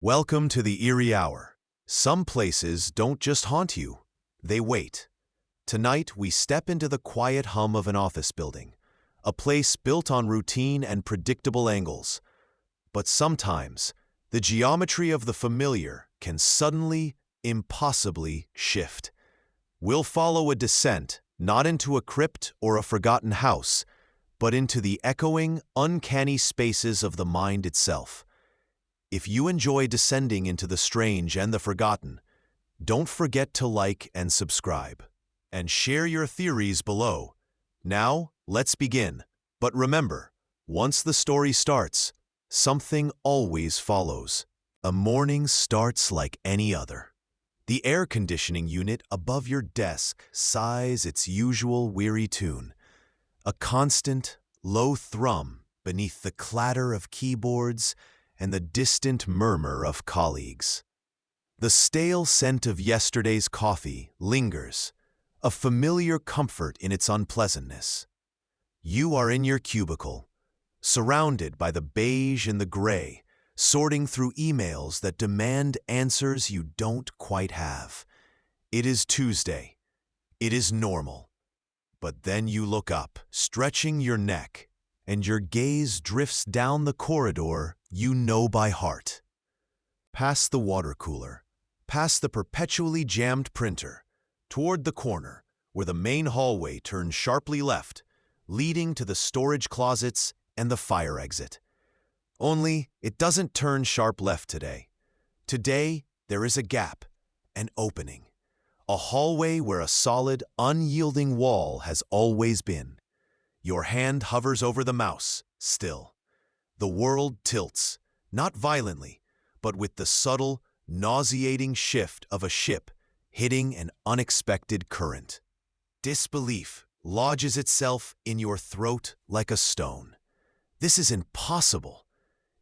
Welcome to the eerie hour. Some places don't just haunt you, they wait. Tonight, we step into the quiet hum of an office building, a place built on routine and predictable angles. But sometimes, the geometry of the familiar can suddenly, impossibly shift. We'll follow a descent, not into a crypt or a forgotten house, but into the echoing, uncanny spaces of the mind itself. If you enjoy descending into the strange and the forgotten, don't forget to like and subscribe, and share your theories below. Now, let's begin. But remember, once the story starts, something always follows. A morning starts like any other. The air conditioning unit above your desk sighs its usual weary tune, a constant, low thrum beneath the clatter of keyboards and the distant murmur of colleagues. The stale scent of yesterday's coffee lingers, a familiar comfort in its unpleasantness. You are in your cubicle, surrounded by the beige and the gray, sorting through emails that demand answers you don't quite have. It is Tuesday. It is normal. But then you look up, stretching your neck, and your gaze drifts down the corridor you know by heart. Past the water cooler, past the perpetually jammed printer, toward the corner where the main hallway turns sharply left, leading to the storage closets and the fire exit. Only it doesn't turn sharp left today. Today, there is a gap, an opening, a hallway where a solid, unyielding wall has always been. Your hand hovers over the mouse, still. The world tilts, not violently, but with the subtle, nauseating shift of a ship hitting an unexpected current. Disbelief lodges itself in your throat like a stone. This is impossible.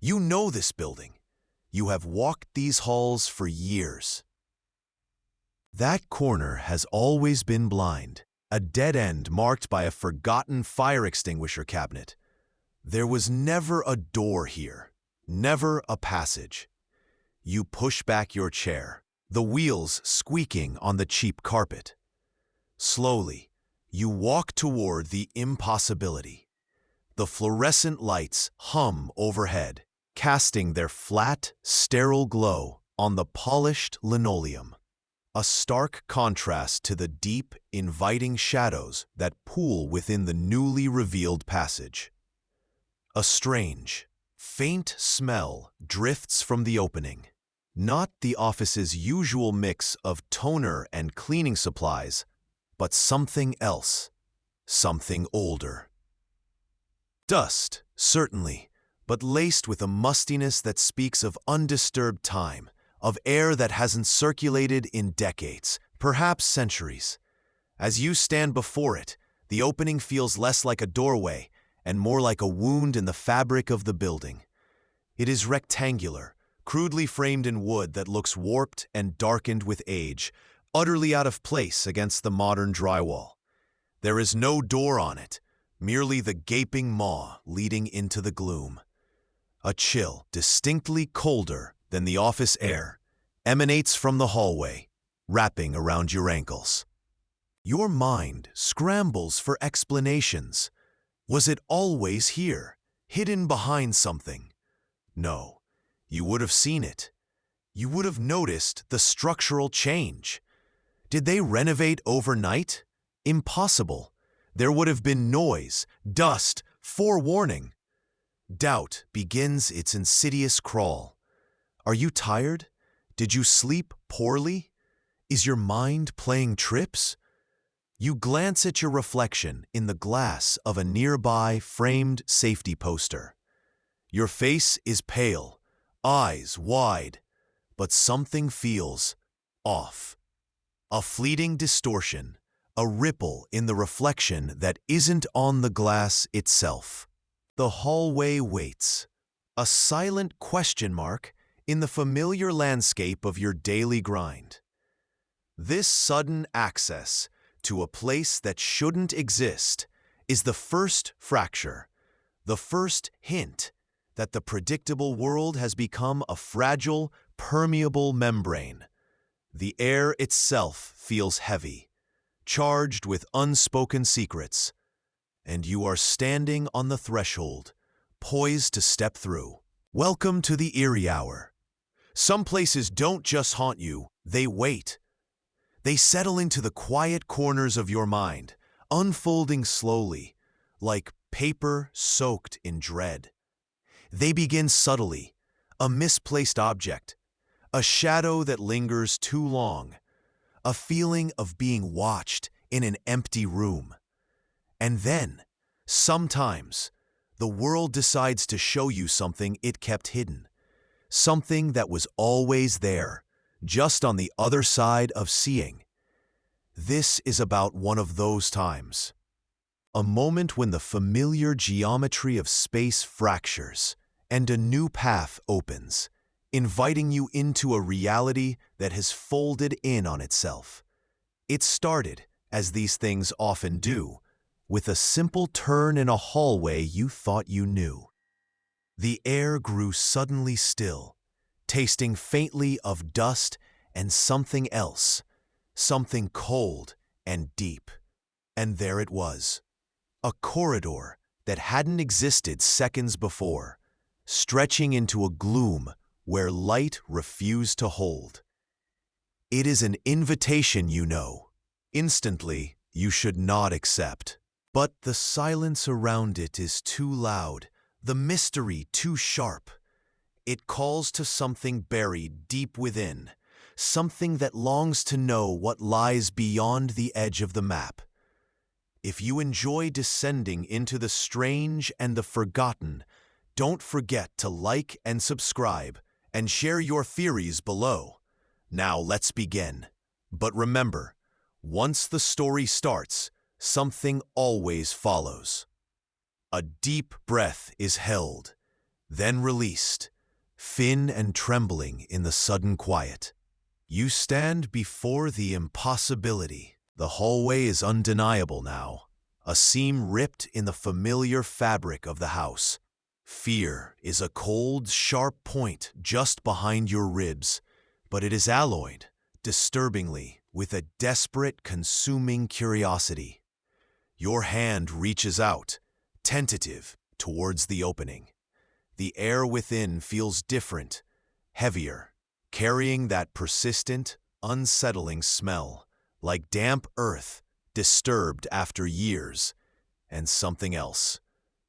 You know this building. You have walked these halls for years. That corner has always been blind, a dead end marked by a forgotten fire extinguisher cabinet. There was never a door here, never a passage. You push back your chair, the wheels squeaking on the cheap carpet. Slowly, you walk toward the impossibility. The fluorescent lights hum overhead, casting their flat, sterile glow on the polished linoleum. A stark contrast to the deep, inviting shadows that pool within the newly revealed passage. A strange, faint smell drifts from the opening. Not the office's usual mix of toner and cleaning supplies, but something else, something older. Dust, certainly, but laced with a mustiness that speaks of undisturbed time, of air that hasn't circulated in decades, perhaps centuries. As you stand before it, the opening feels less like a doorway and more like a wound in the fabric of the building. It is rectangular, crudely framed in wood that looks warped and darkened with age, utterly out of place against the modern drywall. There is no door on it, merely the gaping maw leading into the gloom. A chill, distinctly colder than the office air, emanates from the hallway, wrapping around your ankles. Your mind scrambles for explanations. Was it always here, hidden behind something? No, you would have seen it. You would have noticed the structural change. Did they renovate overnight? Impossible. There would have been noise, dust, forewarning. Doubt begins its insidious crawl. Are you tired? Did you sleep poorly? Is your mind playing tricks? You glance at your reflection in the glass of a nearby framed safety poster. Your face is pale, eyes wide, but something feels off. A fleeting distortion, a ripple in the reflection that isn't on the glass itself. The hallway waits, a silent question mark in the familiar landscape of your daily grind. This sudden access to a place that shouldn't exist is the first fracture, the first hint that the predictable world has become a fragile, permeable membrane. The air itself feels heavy, charged with unspoken secrets, and you are standing on the threshold, poised to step through. Welcome to the eerie hour. Some places don't just haunt you, they wait. They settle into the quiet corners of your mind, unfolding slowly, like paper soaked in dread. They begin subtly, a misplaced object, a shadow that lingers too long, a feeling of being watched in an empty room. And then, sometimes, the world decides to show you something it kept hidden, something that was always there, just on the other side of seeing. This is about one of those times. A moment when the familiar geometry of space fractures and a new path opens, inviting you into a reality that has folded in on itself. It started, as these things often do, with a simple turn in a hallway you thought you knew. The air grew suddenly still, tasting faintly of dust and something else, something cold and deep. And there it was, a corridor that hadn't existed seconds before, stretching into a gloom where light refused to hold. It is an invitation, you know. Instantly, you should not accept. But the silence around it is too loud, the mystery too sharp. It calls to something buried deep within, something that longs to know what lies beyond the edge of the map. If you enjoy descending into the strange and the forgotten, don't forget to like and subscribe and share your theories below. Now let's begin. But remember, once the story starts, something always follows. A deep breath is held, then released, thin and trembling in the sudden quiet. You stand before the impossibility. The hallway is undeniable now, a seam ripped in the familiar fabric of the house. Fear is a cold, sharp point just behind your ribs, but it is alloyed, disturbingly, with a desperate, consuming curiosity. Your hand reaches out, tentative, towards the opening. The air within feels different, heavier, carrying that persistent, unsettling smell, like damp earth, disturbed after years, and something else,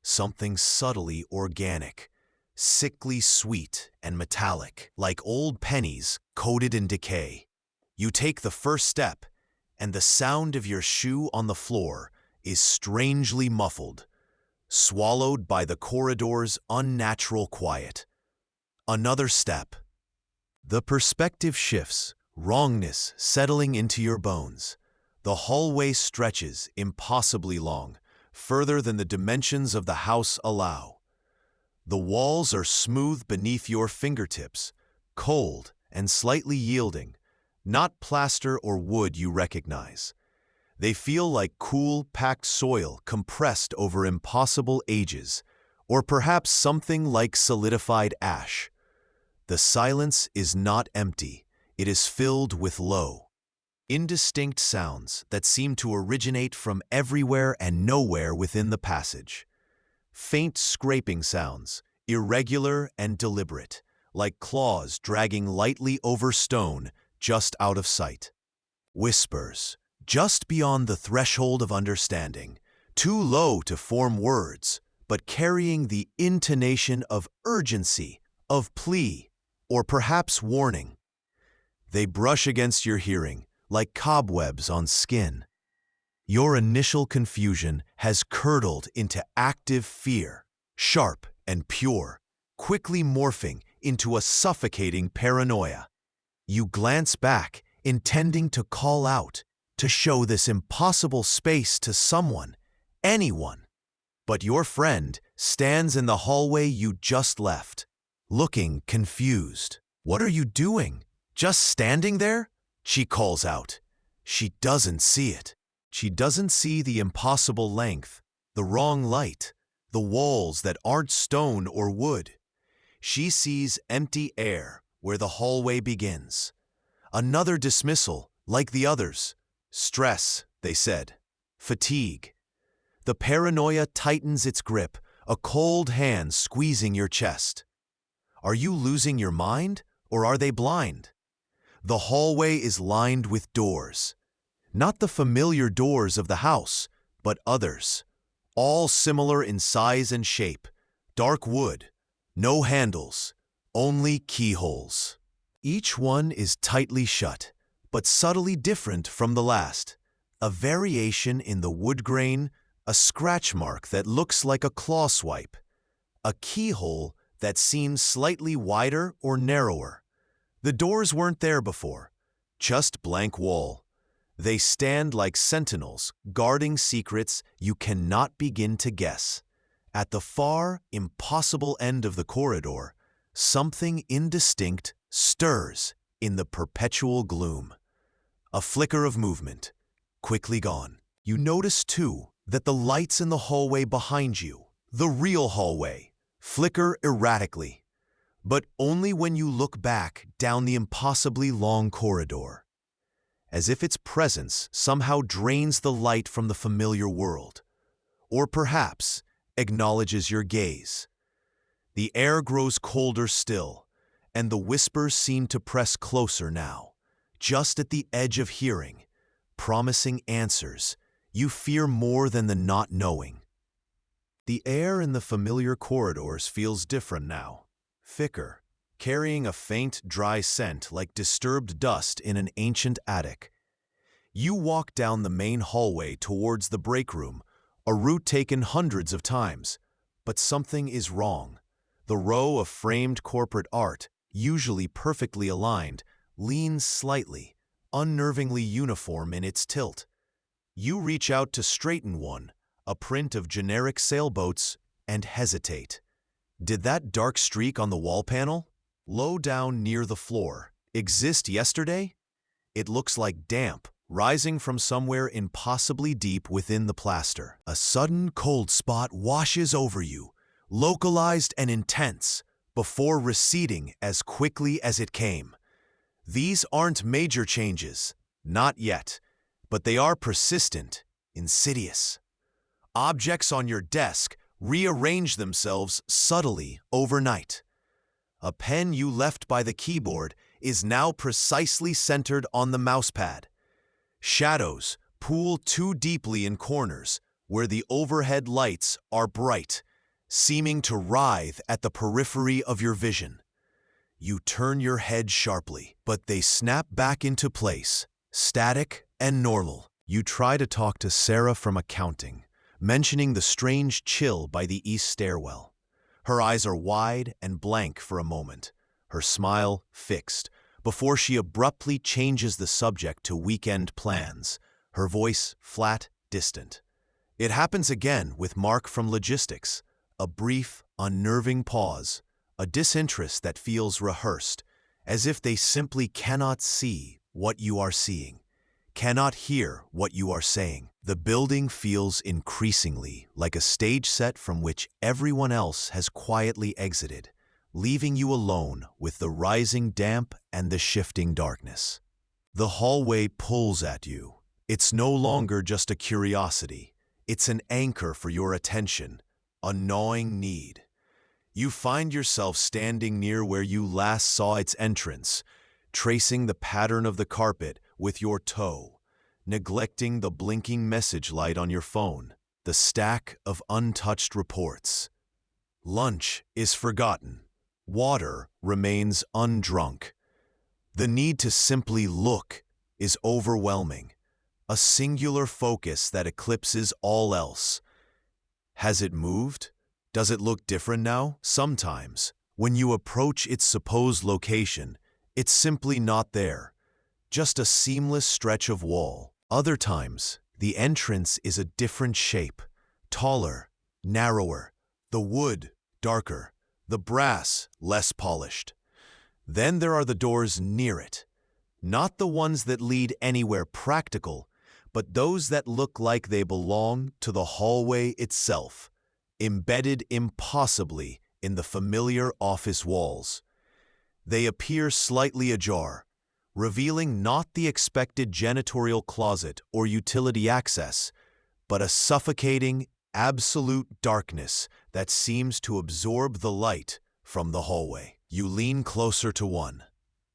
something subtly organic, sickly sweet and metallic, like old pennies coated in decay. You take the first step, and the sound of your shoe on the floor is strangely muffled, swallowed by the corridor's unnatural quiet. Another step. The perspective shifts, wrongness settling into your bones. The hallway stretches impossibly long, further than the dimensions of the house allow. The walls are smooth beneath your fingertips, cold and slightly yielding, not plaster or wood you recognize. They feel like cool, packed soil compressed over impossible ages, or perhaps something like solidified ash. The silence is not empty, it is filled with low, indistinct sounds that seem to originate from everywhere and nowhere within the passage. Faint scraping sounds, irregular and deliberate, like claws dragging lightly over stone just out of sight. Whispers, just beyond the threshold of understanding, too low to form words, but carrying the intonation of urgency, of plea, or perhaps warning. They brush against your hearing, like cobwebs on skin. Your initial confusion has curdled into active fear, sharp and pure, quickly morphing into a suffocating paranoia. You glance back, intending to call out, to show this impossible space to someone, anyone. But your friend stands in the hallway you just left, looking confused. "What are you doing? Just standing there?" she calls out. She doesn't see it. She doesn't see the impossible length, the wrong light, the walls that aren't stone or wood. She sees empty air, where the hallway begins. Another dismissal, like the others. Stress, they said. Fatigue. The paranoia tightens its grip, a cold hand squeezing your chest. Are you losing your mind, or are they blind? The hallway is lined with doors. Not the familiar doors of the house, but others. All similar in size and shape. Dark wood. No handles. Only keyholes. Each one is tightly shut, but subtly different from the last. A variation in the wood grain, a scratch mark that looks like a claw swipe, a keyhole that seems slightly wider or narrower. The doors weren't there before, just blank wall. They stand like sentinels, guarding secrets you cannot begin to guess. At the far, impossible end of the corridor, something indistinct stirs in the perpetual gloom. A flicker of movement, quickly gone. You notice, too, that the lights in the hallway behind you, the real hallway, flicker erratically, but only when you look back down the impossibly long corridor, as if its presence somehow drains the light from the familiar world, or perhaps acknowledges your gaze. The air grows colder still, and the whispers seem to press closer now, just at the edge of hearing, promising answers you fear more than the not knowing. The air in the familiar corridors feels different now, thicker, carrying a faint, dry scent like disturbed dust in an ancient attic. You walk down the main hallway towards the break room, a route taken hundreds of times, but something is wrong. The row of framed corporate art, usually perfectly aligned, leans slightly, unnervingly uniform in its tilt. You reach out to straighten one, a print of generic sailboats, and hesitate. Did that dark streak on the wall panel, low down near the floor, exist yesterday? It looks like damp, rising from somewhere impossibly deep within the plaster. A sudden cold spot washes over you, localized and intense, before receding as quickly as it came. These aren't major changes, not yet, but they are persistent, insidious. Objects on your desk rearrange themselves subtly overnight. A pen you left by the keyboard is now precisely centered on the mousepad. Shadows pool too deeply in corners where the overhead lights are bright, seeming to writhe at the periphery of your vision. You turn your head sharply, but they snap back into place, static and normal. You try to talk to Sarah from accounting, mentioning the strange chill by the east stairwell. Her eyes are wide and blank for a moment, her smile fixed, before she abruptly changes the subject to weekend plans, her voice flat, distant. It happens again with Mark from logistics, a brief, unnerving pause, a disinterest that feels rehearsed, as if they simply cannot see what you are seeing, cannot hear what you are saying. The building feels increasingly like a stage set from which everyone else has quietly exited, leaving you alone with the rising damp and the shifting darkness. The hallway pulls at you. It's no longer just a curiosity. It's an anchor for your attention, a gnawing need. You find yourself standing near where you last saw its entrance, tracing the pattern of the carpet with your toe, neglecting the blinking message light on your phone, the stack of untouched reports. Lunch is forgotten. Water remains undrunk. The need to simply look is overwhelming, a singular focus that eclipses all else. Has it moved? Does it look different now? Sometimes, when you approach its supposed location, it's simply not there, just a seamless stretch of wall. Other times, the entrance is a different shape, taller, narrower, the wood darker, the brass less polished. Then there are the doors near it, not the ones that lead anywhere practical, but those that look like they belong to the hallway itself, embedded impossibly in the familiar office walls. They appear slightly ajar, revealing not the expected janitorial closet or utility access, but a suffocating, absolute darkness that seems to absorb the light from the hallway. You lean closer to one,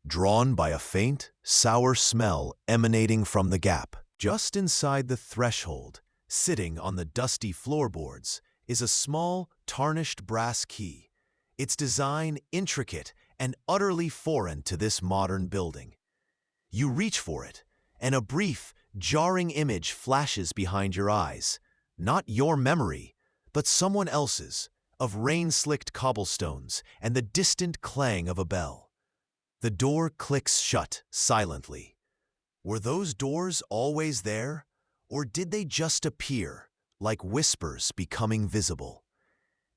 drawn by a faint, sour smell emanating from the gap. Just inside the threshold, sitting on the dusty floorboards, is a small, tarnished brass key, its design intricate and utterly foreign to this modern building. You reach for it, and a brief, jarring image flashes behind your eyes. Not your memory, but someone else's, of rain-slicked cobblestones and the distant clang of a bell. The door clicks shut silently. Were those doors always there, or did they just appear, like whispers becoming visible?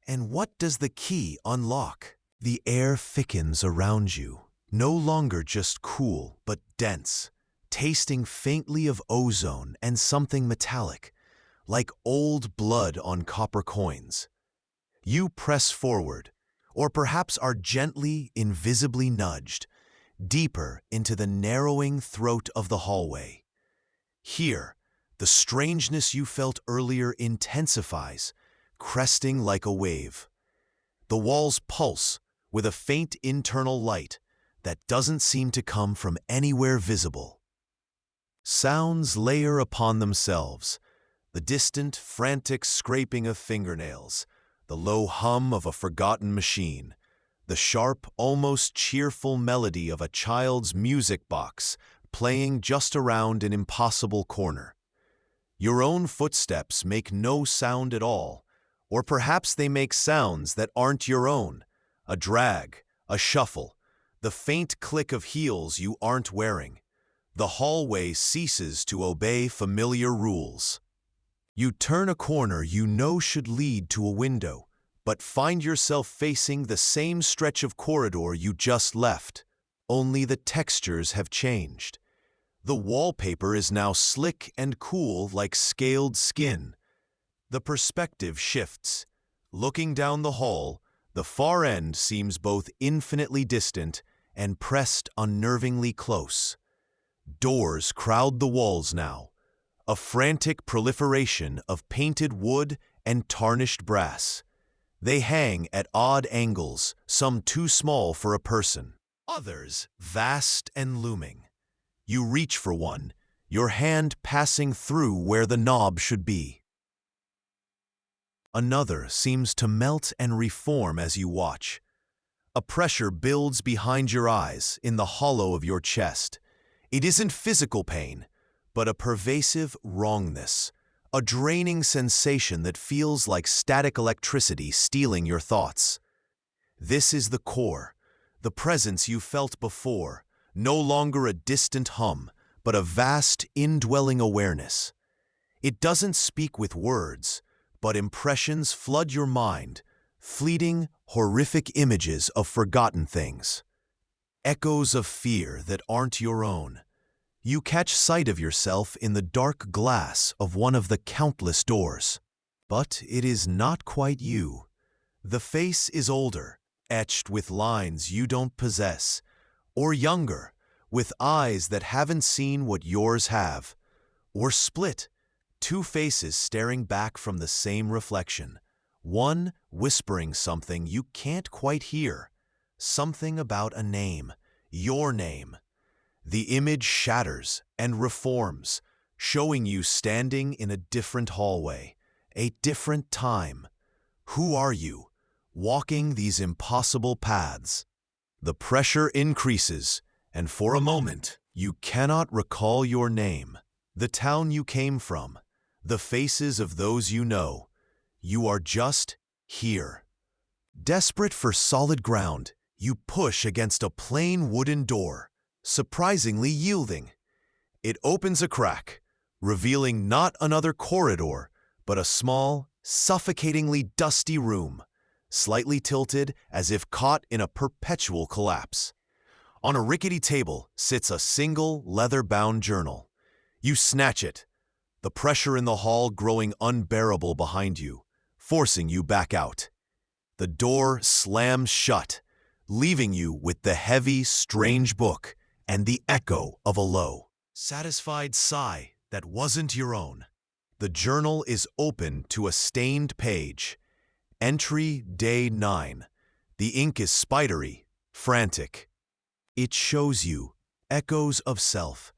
And what does the key unlock? The air thickens around you, no longer just cool, but dense, tasting faintly of ozone and something metallic, like old blood on copper coins. You press forward, or perhaps are gently, invisibly nudged, deeper into the narrowing throat of the hallway. Here, the strangeness you felt earlier intensifies, cresting like a wave. The walls pulse with a faint internal light that doesn't seem to come from anywhere visible. Sounds layer upon themselves, the distant, frantic scraping of fingernails, the low hum of a forgotten machine, the sharp, almost cheerful melody of a child's music box playing just around an impossible corner. Your own footsteps make no sound at all, or perhaps they make sounds that aren't your own, a drag, a shuffle, the faint click of heels you aren't wearing. The hallway ceases to obey familiar rules. You turn a corner you know should lead to a window, but find yourself facing the same stretch of corridor you just left, only the textures have changed. The wallpaper is now slick and cool like scaled skin. The perspective shifts. Looking down the hall, the far end seems both infinitely distant and pressed unnervingly close. Doors crowd the walls now, a frantic proliferation of painted wood and tarnished brass. They hang at odd angles, some too small for a person, others vast and looming. You reach for one, your hand passing through where the knob should be. Another seems to melt and reform as you watch. A pressure builds behind your eyes, in the hollow of your chest. It isn't physical pain, but a pervasive wrongness, a draining sensation that feels like static electricity stealing your thoughts. This is the core, the presence you felt before, no longer a distant hum, but a vast, indwelling awareness. It doesn't speak with words, but impressions flood your mind, fleeting, horrific images of forgotten things. Echoes of fear that aren't your own. You catch sight of yourself in the dark glass of one of the countless doors. But it is not quite you. The face is older, etched with lines you don't possess, or younger, with eyes that haven't seen what yours have, or split, two faces staring back from the same reflection, one whispering something you can't quite hear, something about a name, your name. The image shatters and reforms, showing you standing in a different hallway, a different time. Who are you, walking these impossible paths? The pressure increases, and for a moment, you cannot recall your name, the town you came from, the faces of those you know. You are just here. Desperate for solid ground, you push against a plain wooden door, surprisingly yielding. It opens a crack, revealing not another corridor, but a small, suffocatingly dusty room, slightly tilted as if caught in a perpetual collapse. On a rickety table sits a single leather-bound journal. You snatch it, the pressure in the hall growing unbearable behind you, forcing you back out. The door slams shut, leaving you with the heavy, strange book and the echo of a low, satisfied sigh that wasn't your own. The journal is open to a stained page. Entry Day 9. The ink is spidery, frantic. It shows you echoes of self.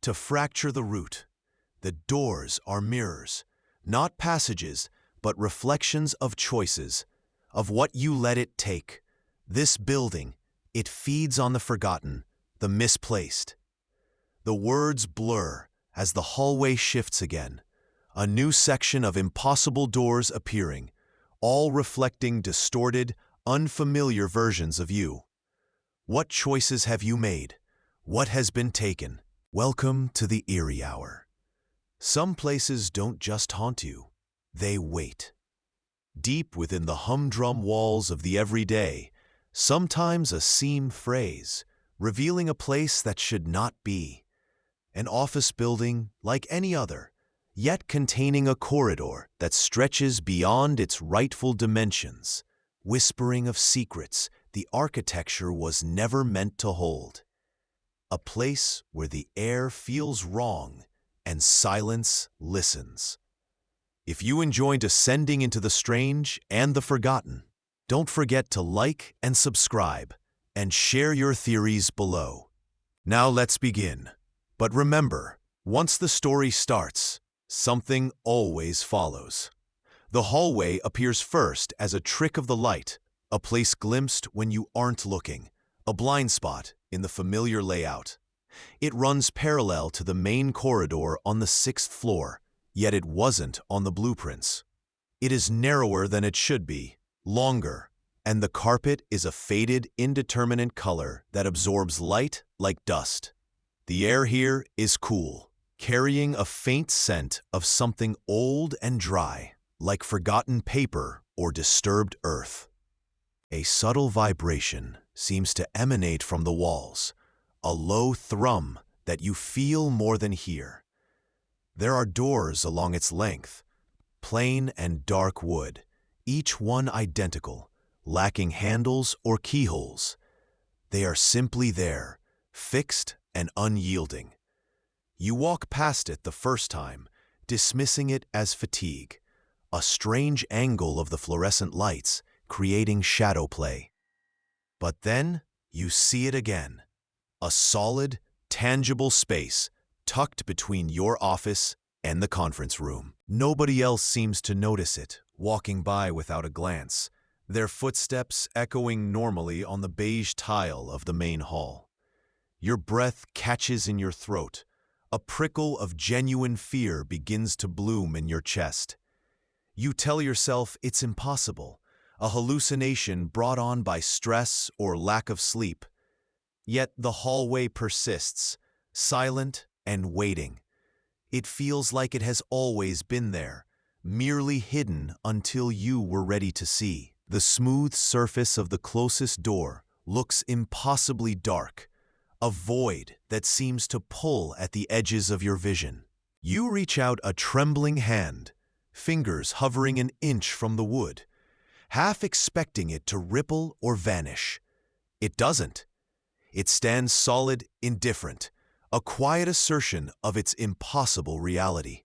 To fracture the root, the doors are mirrors, not passages, but reflections of choices, of what you let it take. This building, it feeds on the forgotten, the misplaced. The words blur as the hallway shifts again, a new section of impossible doors appearing, all reflecting distorted, unfamiliar versions of you. What choices have you made? What has been taken? Welcome to the eerie hour. Some places don't just haunt you, they wait. Deep within the humdrum walls of the everyday, sometimes a seam phrase, revealing a place that should not be. An office building like any other, yet containing a corridor that stretches beyond its rightful dimensions, whispering of secrets the architecture was never meant to hold. A place where the air feels wrong and silence listens. If you enjoy descending into the strange and the forgotten, don't forget to like and subscribe and share your theories below. Now let's begin. But remember, once the story starts, something always follows. The hallway appears first as a trick of the light, a place glimpsed when you aren't looking, a blind spot in the familiar layout. It runs parallel to the main corridor on the 6th floor, yet it wasn't on the blueprints. It is narrower than it should be, longer, and the carpet is a faded, indeterminate color that absorbs light like dust. The air here is cool, carrying a faint scent of something old and dry, like forgotten paper or disturbed earth. A subtle vibration seems to emanate from the walls, a low thrum that you feel more than hear. There are doors along its length, plain and dark wood, each one identical, lacking handles or keyholes. They are simply there, fixed and unyielding. You walk past it the first time, dismissing it as fatigue, a strange angle of the fluorescent lights creating shadow play. But then you see it again, a solid, tangible space tucked between your office and the conference room. Nobody else seems to notice it, walking by without a glance, their footsteps echoing normally on the beige tile of the main hall. Your breath catches in your throat. A prickle of genuine fear begins to bloom in your chest. You tell yourself it's impossible, a hallucination brought on by stress or lack of sleep. Yet the hallway persists, silent and waiting. It feels like it has always been there, merely hidden until you were ready to see. The smooth surface of the closest door looks impossibly dark, a void that seems to pull at the edges of your vision. You reach out a trembling hand, fingers hovering an inch from the wood, half expecting it to ripple or vanish. It doesn't. It stands solid, indifferent, a quiet assertion of its impossible reality.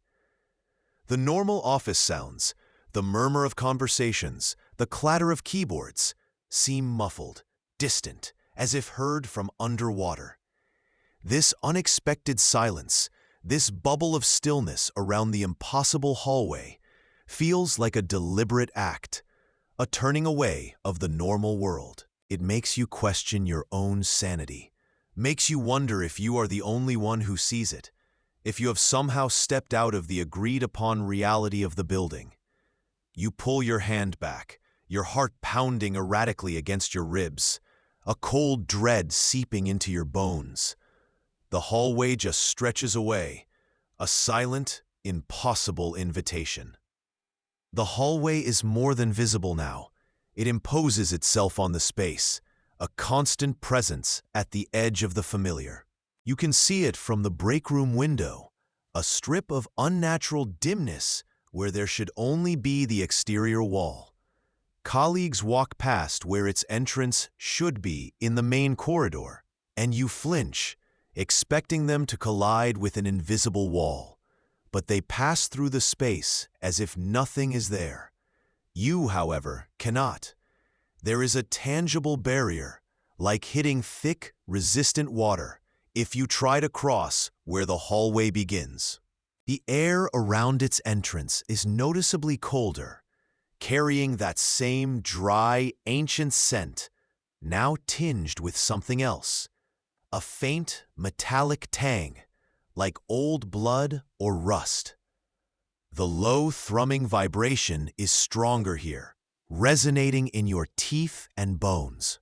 The normal office sounds, the murmur of conversations, the clatter of keyboards, seem muffled, distant, as if heard from underwater. This unexpected silence, this bubble of stillness around the impossible hallway, feels like a deliberate act, a turning away of the normal world. It makes you question your own sanity, makes you wonder if you are the only one who sees it, if you have somehow stepped out of the agreed-upon reality of the building. You pull your hand back, your heart pounding erratically against your ribs, a cold dread seeping into your bones. The hallway just stretches away, a silent, impossible invitation. The hallway is more than visible now. It imposes itself on the space, a constant presence at the edge of the familiar. You can see it from the break room window, a strip of unnatural dimness where there should only be the exterior wall. Colleagues walk past where its entrance should be in the main corridor, and you flinch, expecting them to collide with an invisible wall. But they pass through the space as if nothing is there. You, however, cannot. There is a tangible barrier, like hitting thick, resistant water, if you try to cross where the hallway begins. The air around its entrance is noticeably colder, carrying that same dry, ancient scent, now tinged with something else, a faint, metallic tang, like old blood or rust. The low, thrumming vibration is stronger here, resonating in your teeth and bones.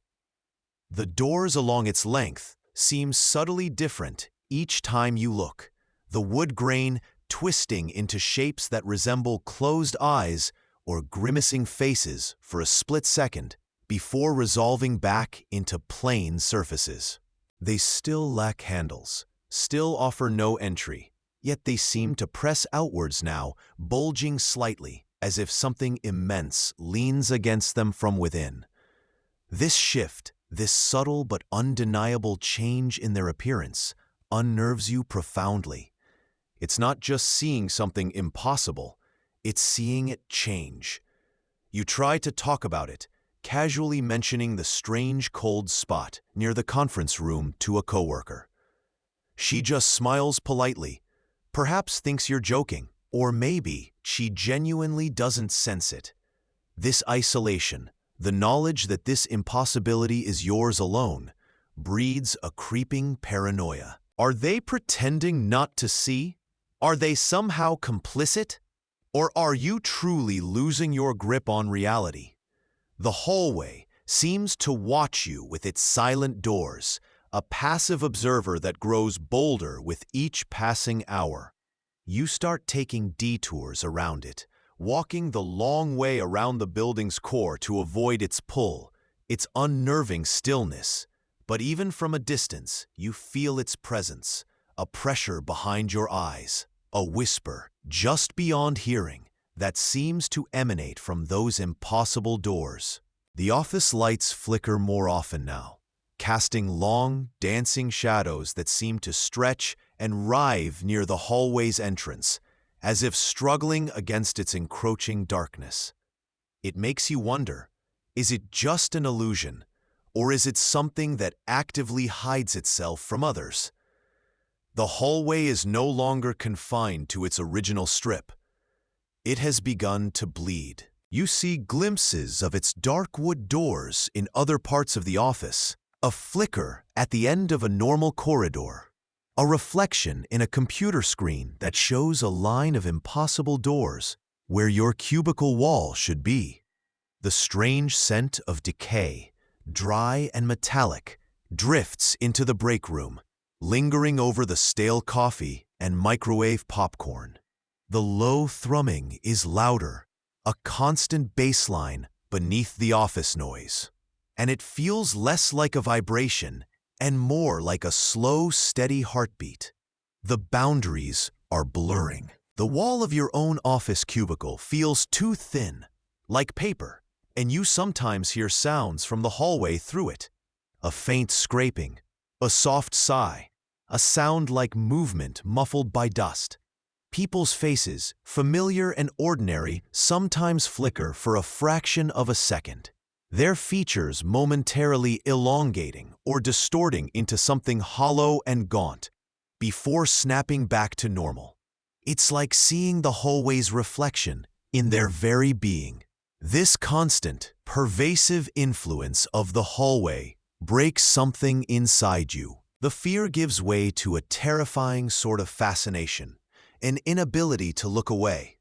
The doors along its length seem subtly different each time you look, the wood grain twisting into shapes that resemble closed eyes or grimacing faces for a split second before resolving back into plain surfaces. They still lack handles, still offer no entry, yet they seem to press outwards now, bulging slightly, as if something immense leans against them from within. This shift, this subtle but undeniable change in their appearance, unnerves you profoundly. It's not just seeing something impossible, it's seeing it change. You try to talk about it, casually mentioning the strange cold spot near the conference room to a coworker. She just smiles politely, perhaps thinks you're joking, or maybe she genuinely doesn't sense it. This isolation, the knowledge that this impossibility is yours alone, breeds a creeping paranoia. Are they pretending not to see? Are they somehow complicit? Or are you truly losing your grip on reality? The hallway seems to watch you with its silent doors, a passive observer that grows bolder with each passing hour. You start taking detours around it, walking the long way around the building's core to avoid its pull, its unnerving stillness. But even from a distance, you feel its presence, a pressure behind your eyes, a whisper just beyond hearing that seems to emanate from those impossible doors. The office lights flicker more often now, casting long, dancing shadows that seem to stretch and writhe near the hallway's entrance, as if struggling against its encroaching darkness. It makes you wonder, is it just an illusion, or is it something that actively hides itself from others? The hallway is no longer confined to its original strip. It has begun to bleed. You see glimpses of its dark wood doors in other parts of the office, a flicker at the end of a normal corridor, a reflection in a computer screen that shows a line of impossible doors where your cubicle wall should be. The strange scent of decay, dry and metallic, drifts into the break room, lingering over the stale coffee and microwave popcorn. The low thrumming is louder, a constant bass line beneath the office noise. And it feels less like a vibration and more like a slow, steady heartbeat. The boundaries are blurring. The wall of your own office cubicle feels too thin, like paper, and you sometimes hear sounds from the hallway through it. A faint scraping, a soft sigh, a sound like movement muffled by dust. People's faces, familiar and ordinary, sometimes flicker for a fraction of a second, their features momentarily elongating or distorting into something hollow and gaunt, before snapping back to normal. It's like seeing the hallway's reflection in their very being. This constant, pervasive influence of the hallway breaks something inside you. The fear gives way to a terrifying sort of fascination, an inability to look away.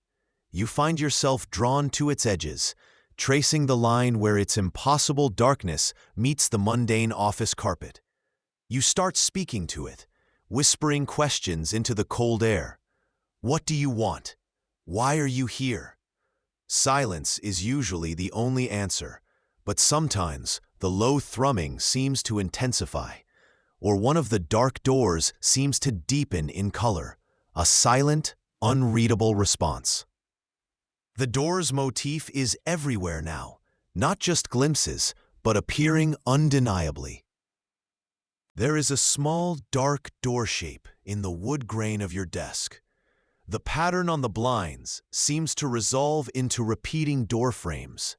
You find yourself drawn to its edges, tracing the line where its impossible darkness meets the mundane office carpet. You start speaking to it, whispering questions into the cold air. What do you want? Why are you here? Silence is usually the only answer, but sometimes the low thrumming seems to intensify, or one of the dark doors seems to deepen in color, a silent, unreadable response. The door's motif is everywhere now, not just glimpses, but appearing undeniably. There is a small, dark door shape in the wood grain of your desk. The pattern on the blinds seems to resolve into repeating door frames.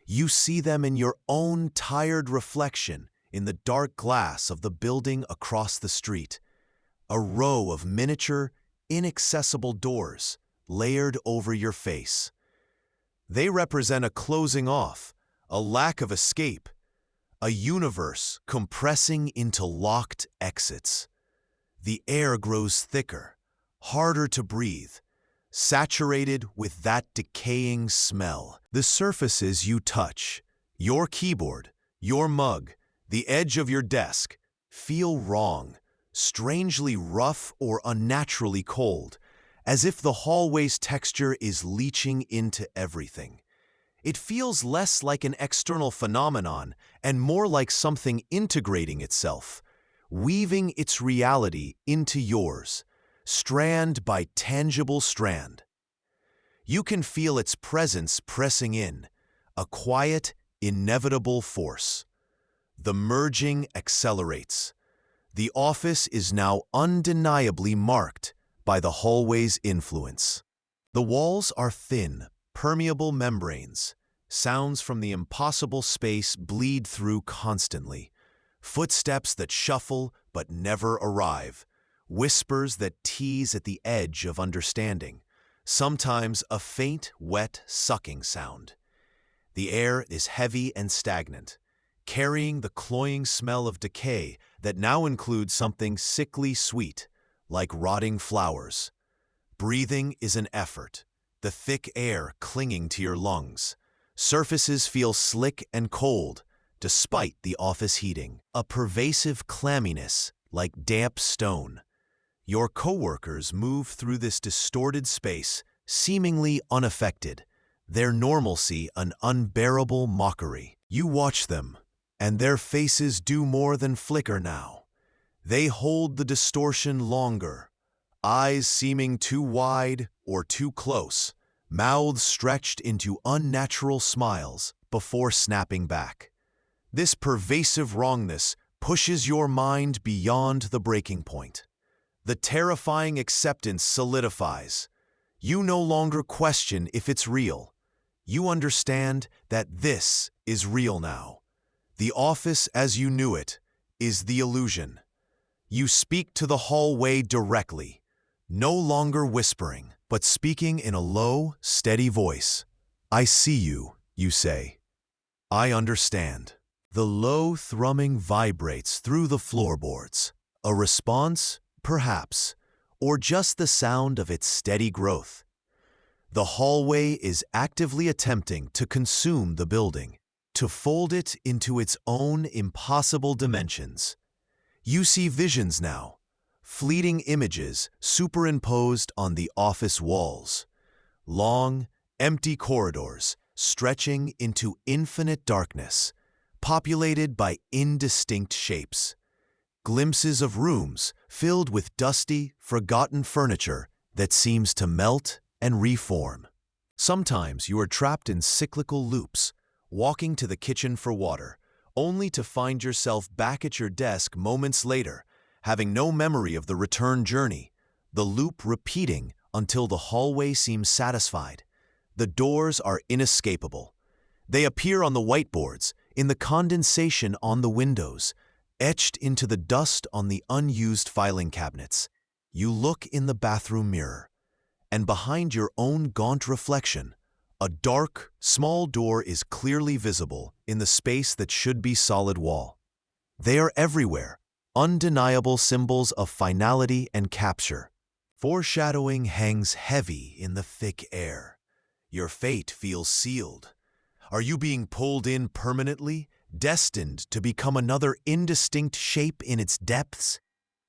You see them in your own tired reflection in the dark glass of the building across the street. A row of miniature, inaccessible doors layered over your face. They represent a closing off, a lack of escape, a universe compressing into locked exits. The air grows thicker, harder to breathe, saturated with that decaying smell. The surfaces you touch, your keyboard, your mug, the edge of your desk, feel wrong, strangely rough or unnaturally cold, as if the hallway's texture is leaching into everything. It feels less like an external phenomenon and more like something integrating itself, weaving its reality into yours, strand by tangible strand. You can feel its presence pressing in, a quiet, inevitable force. The merging accelerates. The office is now undeniably marked by the hallway's influence. The walls are thin, permeable membranes. Sounds from the impossible space bleed through constantly. Footsteps that shuffle but never arrive. Whispers that tease at the edge of understanding. Sometimes a faint, wet, sucking sound. The air is heavy and stagnant, carrying the cloying smell of decay that now includes something sickly sweet, like rotting flowers. Breathing is an effort, the thick air clinging to your lungs. Surfaces feel slick and cold, despite the office heating. A pervasive clamminess, like damp stone. Your coworkers move through this distorted space, seemingly unaffected, their normalcy an unbearable mockery. You watch them, and their faces do more than flicker now. They hold the distortion longer, eyes seeming too wide or too close, mouths stretched into unnatural smiles before snapping back. This pervasive wrongness pushes your mind beyond the breaking point. The terrifying acceptance solidifies. You no longer question if it's real. You understand that this is real now. The office as you knew it is the illusion. You speak to the hallway directly, no longer whispering, but speaking in a low, steady voice. I see you, you say. I understand. The low thrumming vibrates through the floorboards. A response, perhaps, or just the sound of its steady growth. The hallway is actively attempting to consume the building, to fold it into its own impossible dimensions. You see visions now, fleeting images superimposed on the office walls. Long, empty corridors stretching into infinite darkness, populated by indistinct shapes. Glimpses of rooms filled with dusty, forgotten furniture that seems to melt and reform. Sometimes you are trapped in cyclical loops, walking to the kitchen for water, only to find yourself back at your desk moments later, having no memory of the return journey, the loop repeating until the hallway seems satisfied. The doors are inescapable. They appear on the whiteboards, in the condensation on the windows, etched into the dust on the unused filing cabinets. You look in the bathroom mirror, and behind your own gaunt reflection, a dark, small door is clearly visible in the space that should be solid wall. They are everywhere, undeniable symbols of finality and capture. Foreshadowing hangs heavy in the thick air. Your fate feels sealed. Are you being pulled in permanently, destined to become another indistinct shape in its depths?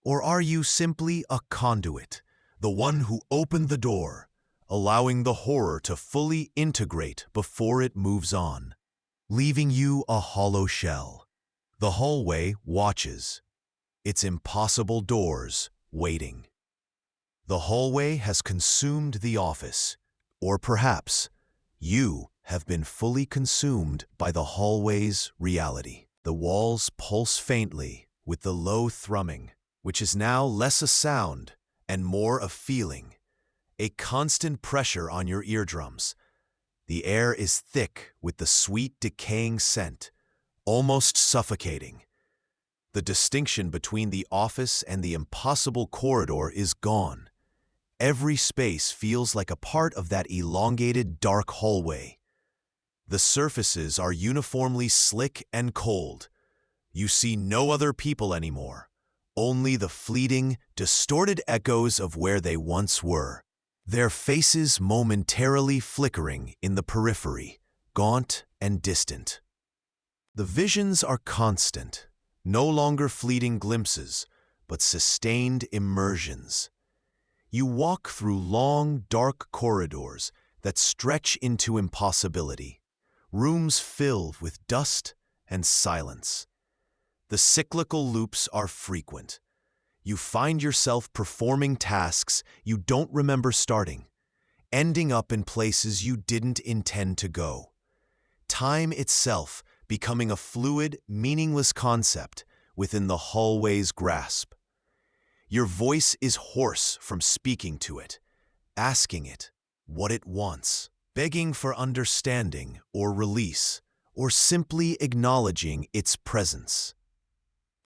Or are you simply a conduit, the one who opened the door, allowing the horror to fully integrate before it moves on, leaving you a hollow shell? The hallway watches, its impossible doors waiting. The hallway has consumed the office, or perhaps you have been fully consumed by the hallway's reality. The walls pulse faintly with the low thrumming, which is now less a sound and more a feeling, a constant pressure on your eardrums. The air is thick with the sweet decaying scent, almost suffocating. The distinction between the office and the impossible corridor is gone. Every space feels like a part of that elongated, dark hallway. The surfaces are uniformly slick and cold. You see no other people anymore, only the fleeting, distorted echoes of where they once were, their faces momentarily flickering in the periphery, gaunt and distant. The visions are constant, no longer fleeting glimpses, but sustained immersions. You walk through long, dark corridors that stretch into impossibility, rooms filled with dust and silence. The cyclical loops are frequent. You find yourself performing tasks you don't remember starting, ending up in places you didn't intend to go. Time itself becoming a fluid, meaningless concept within the hallway's grasp. Your voice is hoarse from speaking to it, asking it what it wants, begging for understanding or release, or simply acknowledging its presence.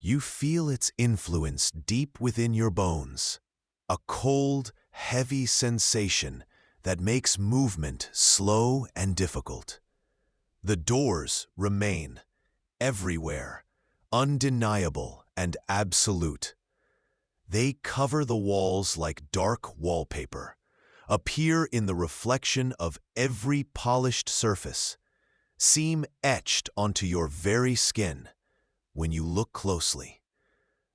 You feel its influence deep within your bones, a cold, heavy sensation that makes movement slow and difficult. The doors remain, everywhere, undeniable and absolute. They cover the walls like dark wallpaper, appear in the reflection of every polished surface, seem etched onto your very skin when you look closely.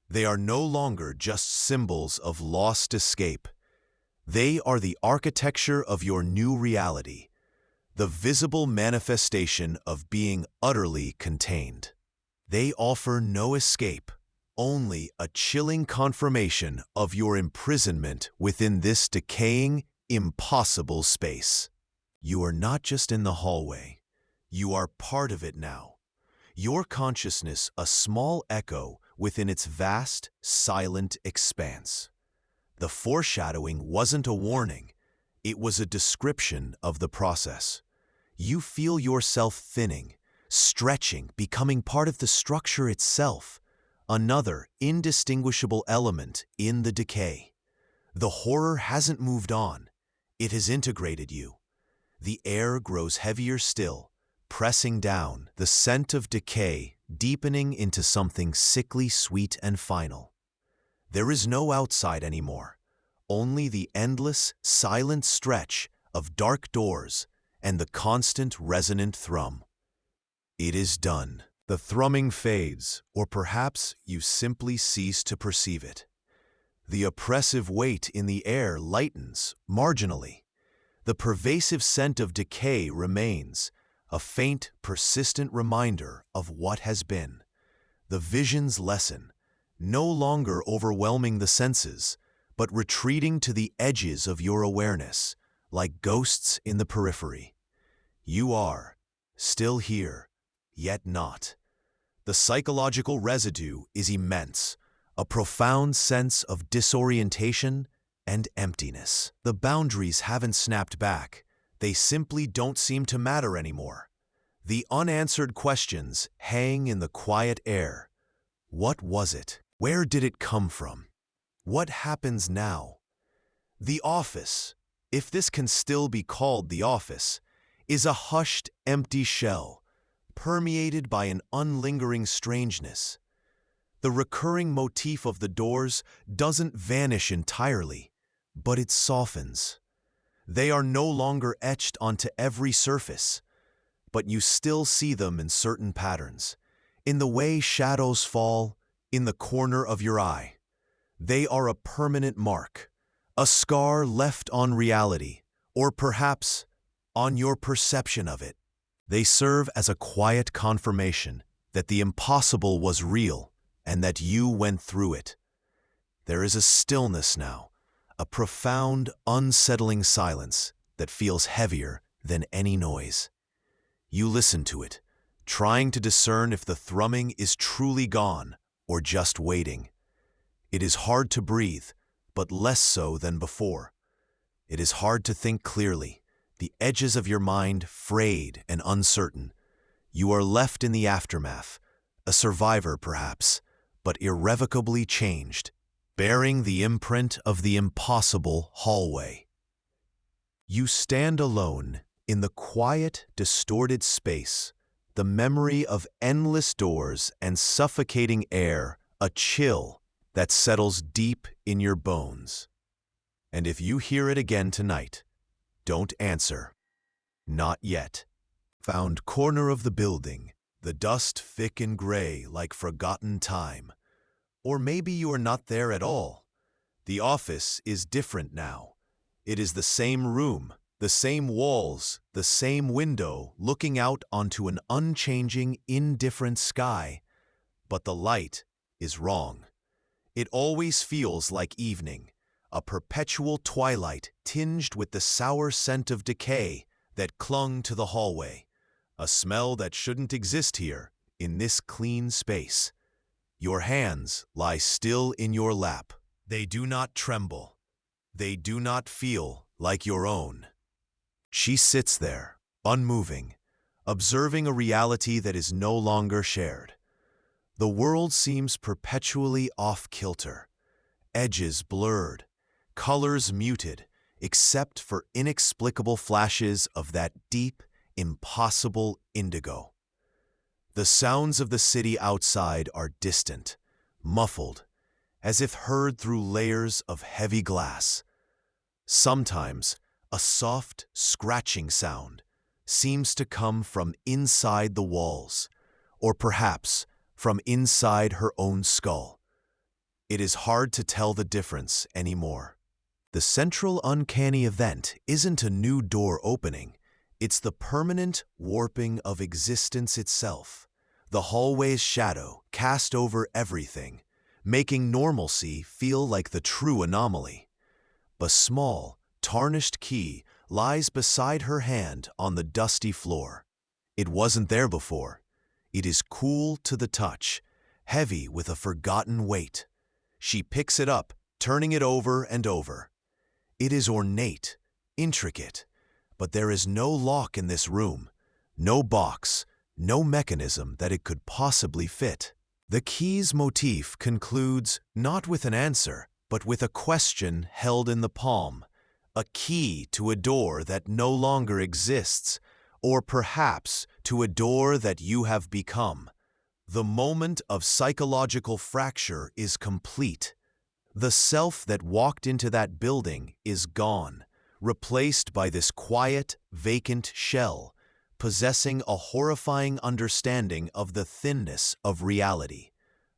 They are no longer just symbols of lost escape. They are the architecture of your new reality, the visible manifestation of being utterly contained. They offer no escape, only a chilling confirmation of your imprisonment within this decaying, impossible space. You are not just in the hallway. You are part of it now. Your consciousness a small echo within its vast, silent expanse. The foreshadowing wasn't a warning. It was a description of the process. You feel yourself thinning, stretching, becoming part of the structure itself, another indistinguishable element in the decay. The horror hasn't moved on. It has integrated you. The air grows heavier still, pressing down, the scent of decay deepening into something sickly sweet and final. There is no outside anymore, only the endless, silent stretch of dark doors and the constant resonant thrum. It is done. The thrumming fades, or perhaps you simply cease to perceive it. The oppressive weight in the air lightens marginally. The pervasive scent of decay remains, a faint, persistent reminder of what has been. The visions lessen, no longer overwhelming the senses, but retreating to the edges of your awareness, like ghosts in the periphery. You are still here, yet not. The psychological residue is immense, a profound sense of disorientation and emptiness. The boundaries haven't snapped back. They simply don't seem to matter anymore. The unanswered questions hang in the quiet air. What was it? Where did it come from? What happens now? The office, if this can still be called the office, is a hushed, empty shell, permeated by an unlingering strangeness. The recurring motif of the doors doesn't vanish entirely, but it softens. They are no longer etched onto every surface, but you still see them in certain patterns, in the way shadows fall, in the corner of your eye. They are a permanent mark, a scar left on reality, or perhaps on your perception of it. They serve as a quiet confirmation that the impossible was real and that you went through it. There is a stillness now, a profound, unsettling silence that feels heavier than any noise. You listen to it, trying to discern if the thrumming is truly gone or just waiting. It is hard to breathe, but less so than before. It is hard to think clearly, the edges of your mind frayed and uncertain. You are left in the aftermath, a survivor perhaps, but irrevocably changed, bearing the imprint of the impossible hallway. You stand alone in the quiet, distorted space, the memory of endless doors and suffocating air, a chill that settles deep in your bones. And if you hear it again tonight, don't answer. Not yet. Found corner of the building, the dust thick and gray like forgotten time. Or maybe you are not there at all. The office is different now. It is the same room, the same walls, the same window looking out onto an unchanging, indifferent sky. But the light is wrong. It always feels like evening, a perpetual twilight tinged with the sour scent of decay that clung to the hallway, a smell that shouldn't exist here, in this clean space. Your hands lie still in your lap. They do not tremble. They do not feel like your own. She sits there, unmoving, observing a reality that is no longer shared. The world seems perpetually off-kilter, edges blurred, colors muted, except for inexplicable flashes of that deep, impossible indigo. The sounds of the city outside are distant, muffled, as if heard through layers of heavy glass. Sometimes, a soft, scratching sound seems to come from inside the walls, or perhaps from inside her own skull. It is hard to tell the difference anymore. The central uncanny event isn't a new door opening. It's the permanent warping of existence itself. The hallway's shadow cast over everything, making normalcy feel like the true anomaly. A small, tarnished key lies beside her hand on the dusty floor. It wasn't there before. It is cool to the touch, heavy with a forgotten weight. She picks it up, turning it over and over. It is ornate, intricate, but there is no lock in this room, no box, no mechanism that it could possibly fit. The key's motif concludes not with an answer, but with a question held in the palm, a key to a door that no longer exists, or perhaps to a door that you have become. The moment of psychological fracture is complete. The self that walked into that building is gone, replaced by this quiet, vacant shell, possessing a horrifying understanding of the thinness of reality,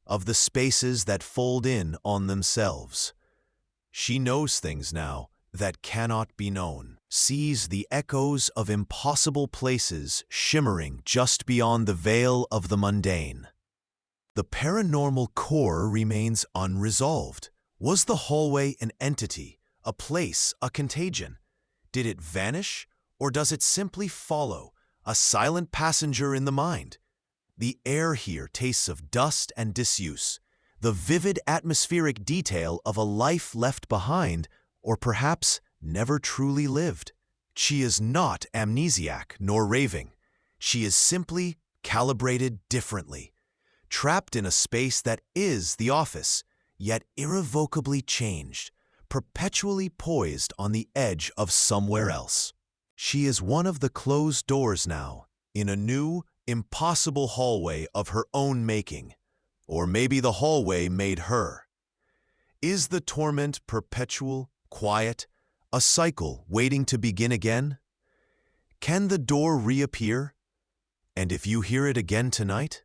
of the spaces that fold in on themselves. She knows things now that cannot be known, sees the echoes of impossible places shimmering just beyond the veil of the mundane. The paranormal core remains unresolved. Was the hallway an entity, a place, a contagion? Did it vanish, or does it simply follow, a silent passenger in the mind? The air here tastes of dust and disuse, the vivid atmospheric detail of a life left behind, or perhaps never truly lived. She is not amnesiac nor raving. She is simply calibrated differently, trapped in a space that is the office, yet irrevocably changed, perpetually poised on the edge of somewhere else. She is one of the closed doors now, in a new, impossible hallway of her own making. Or maybe the hallway made her. Is the torment perpetual, quiet, a cycle waiting to begin again? Can the door reappear? And if you hear it again tonight,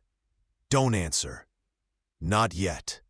don't answer. Not yet.